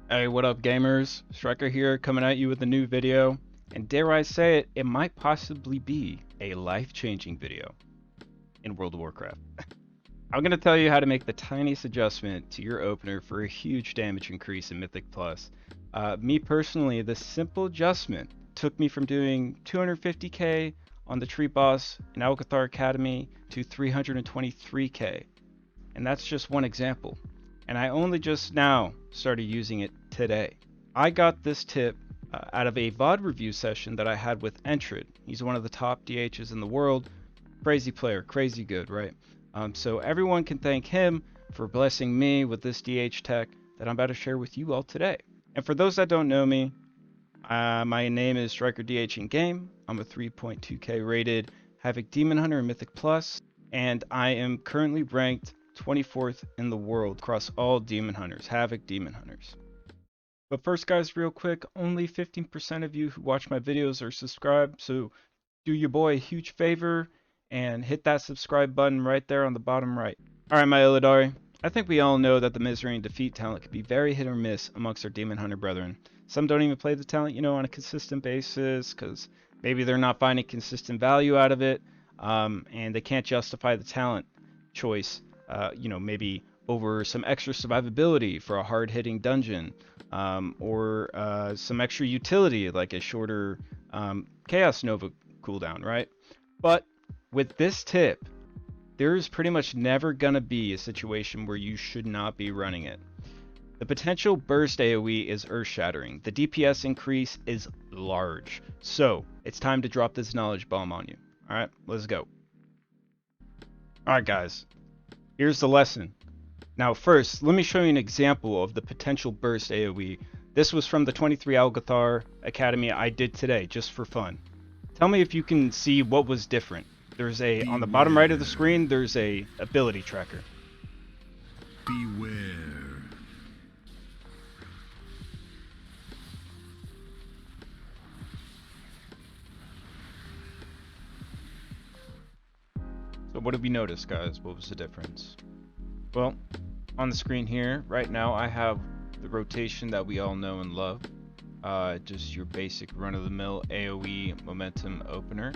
Hey, what up gamers? Striker here coming at you with a new video, and dare I say it, it might possibly be a life-changing video in World of Warcraft. I'm going to tell you how to make the tiniest adjustment to your opener for a huge damage increase in Mythic Plus. Me personally, the simple adjustment took me from doing 250k on the tree boss in Alcathar Academy to 323k, and that's just one example. And I only just now started using it today. I got this tip out of a VOD review session that I had with Entrid. He's one of the top DHs in the world. Crazy player, crazy good, right? So everyone can thank him for blessing me with this DH tech that I'm about to share with you all today. And for those that don't know me, my name is Striker DH in game. I'm a 3.2k rated Havoc Demon Hunter in Mythic Plus, and I am currently ranked 24th in the world across all Demon Hunters, Havoc Demon Hunters. But first guys, real quick, only 15% of you who watch my videos are subscribed, so do your boy a huge favor and hit that subscribe button right there on the bottom right. Alright my Illidari, I think we all know that the Misery and Defeat talent can be very hit or miss amongst our Demon Hunter brethren. Some don't even play the talent, on a consistent basis, because maybe they're not finding consistent value out of it, and they can't justify the talent choice, maybe over some extra survivability for a hard-hitting dungeon, or some extra utility like a shorter Chaos Nova cooldown, right? But with this tip, there's pretty much never gonna be a situation where you should not be running it. The potential burst AoE is earth-shattering. The DPS increase is large. So, it's time to drop this knowledge bomb on you. Alright, let's go. Alright guys, here's the lesson. Now first, let me show you an example of the potential burst AoE. This was from the 23 Alcathar Academy I did today, just for fun. Tell me if you can see what was different. On the bottom right of the screen, there's a ability tracker. Beware. So what did we notice, guys? What was the difference? Well, on the screen here, right now, I have the rotation that we all know and love. Just your basic run-of-the-mill AoE momentum opener.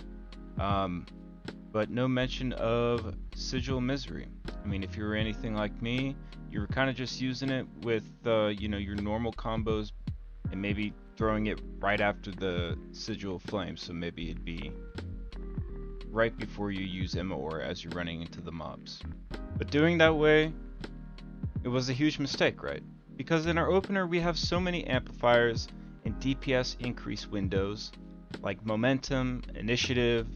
But no mention of Sigil Misery. I mean, if you were anything like me, you were kind of just using it with, your normal combos and maybe throwing it right after the Sigil Flame. So maybe it'd be right before you use Immortal as you're running into the mobs. But doing that way, it was a huge mistake, right? Because in our opener, we have so many amplifiers and DPS increase windows, like Momentum, Initiative,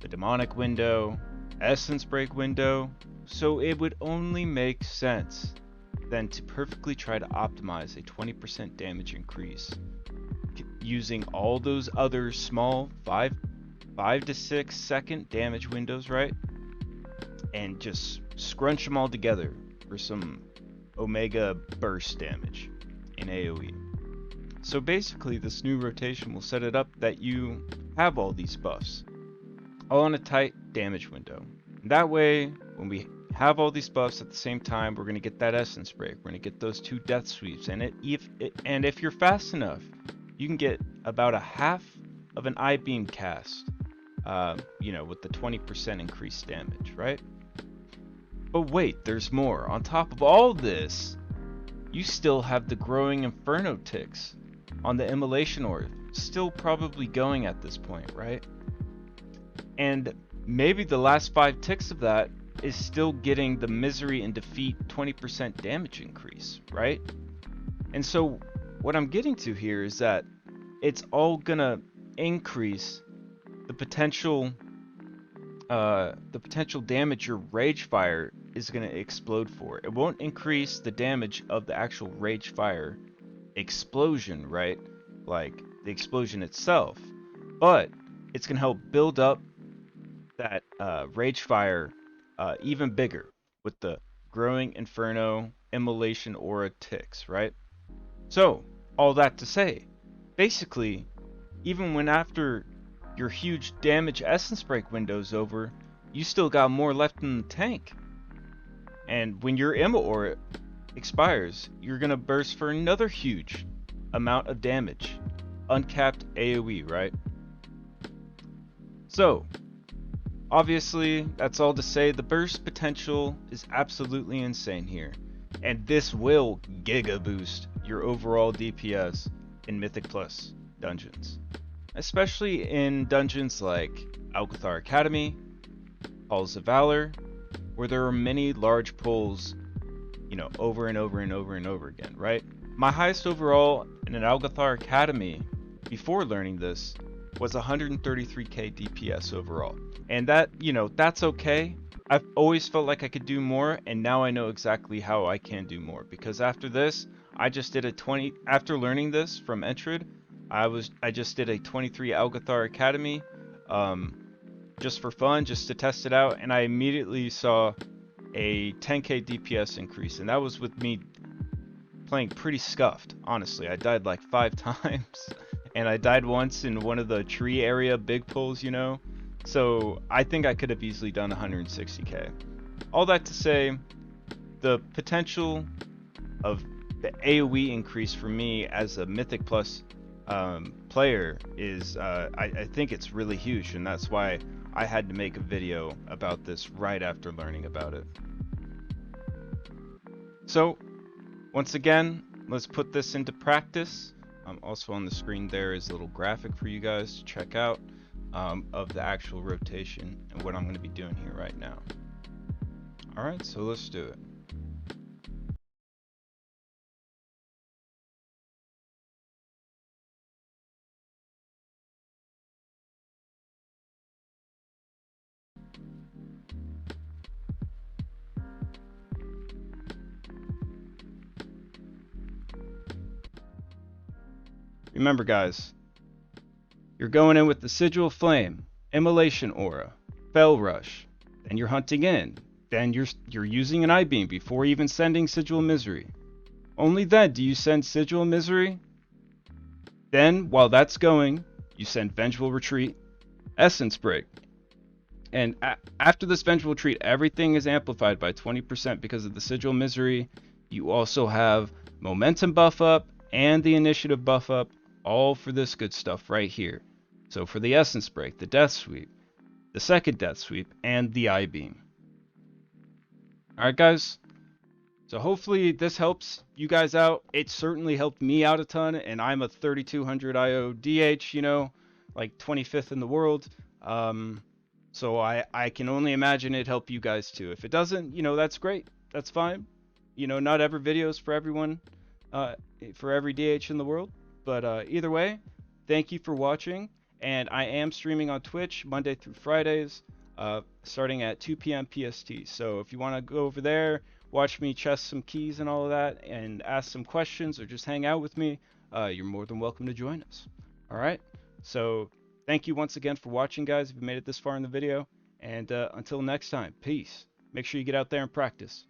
the Demonic window, Essence Break window, so it would only make sense then to perfectly try to optimize a 20% damage increase using all those other small 5 to 6 second damage windows, right? And just scrunch them all together for some Omega burst damage in AoE. So basically this new rotation will set it up that you have all these buffs all in a tight damage window. And that way, when we have all these buffs at the same time, we're going to get that Essence Break, we're going to get those 2 Death Sweeps, and if you're fast enough, you can get about a half of an I-Beam cast, with the 20% increased damage, right? But wait, there's more. On top of all this, you still have the growing Inferno ticks on the Immolation Orb, still probably going at this point, right? And maybe the last 5 ticks of that is still getting the Misery and Defeat 20% damage increase, right? And so what I'm getting to here is that it's all gonna increase the potential damage your Rage Fire is gonna explode for. It won't increase the damage of the actual Rage Fire explosion, right? Like the explosion itself, but it's gonna help build up that Rage Fire even bigger with the growing Inferno Immolation Aura ticks, right? So, all that to say, basically, even when after your huge damage Essence Break window's over, you still got more left in the tank. And when your Imma Aura expires, you're gonna burst for another huge amount of damage. Uncapped AoE, right? So, obviously, that's all to say the burst potential is absolutely insane here. And this will giga boost your overall DPS in Mythic Plus dungeons. Especially in dungeons like Alcathar Academy, Halls of Valor, where there are many large pulls, over and over and over and over again, right? My highest overall in an Alcathar Academy before learning this was 133k DPS overall. And that, that's okay. I've always felt like I could do more, and now I know exactly how I can do more, because after this, I just did after learning this from Entrid, I just did a 23 Alcathar Academy, just for fun, just to test it out, and I immediately saw a 10k DPS increase, and that was with me playing pretty scuffed, honestly. I died like 5 times, and I died once in one of the tree area big pulls, so I think I could have easily done 160k. All that to say, the potential of the AoE increase for me as a Mythic Plus player is, I think it's really huge, and that's why I had to make a video about this right after learning about it. So, once again, let's put this into practice. Also on the screen there is a little graphic for you guys to check out of the actual rotation and what I'm going to be doing here right now. Alright, so let's do it. Remember guys, you're going in with the Sigil Flame, Immolation Aura, Fell Rush, then you're hunting in, then you're using an I-Beam before even sending Sigil Misery. Only then do you send Sigil Misery. Then, while that's going, you send Vengeful Retreat, Essence Break. And after this Vengeful Retreat, everything is amplified by 20% because of the Sigil Misery. You also have Momentum buff up and the Initiative buff up, all for this good stuff right here. So for the Essence Break, the Death Sweep, the second Death Sweep, and the I-Beam. Alright guys, so hopefully this helps you guys out. It certainly helped me out a ton, and I'm a 3200 IO DH, like 25th in the world. So I can only imagine it helped you guys too. If it doesn't, that's great. That's fine. Not every video is for everyone, for every DH in the world. But either way, thank you for watching. And I am streaming on Twitch Monday through Fridays, starting at 2 p.m. PST. So if you want to go over there, watch me chess some keys and all of that, and ask some questions or just hang out with me, you're more than welcome to join us. All right? So thank you once again for watching, guys, if you made it this far in the video. And until next time, peace. Make sure you get out there and practice.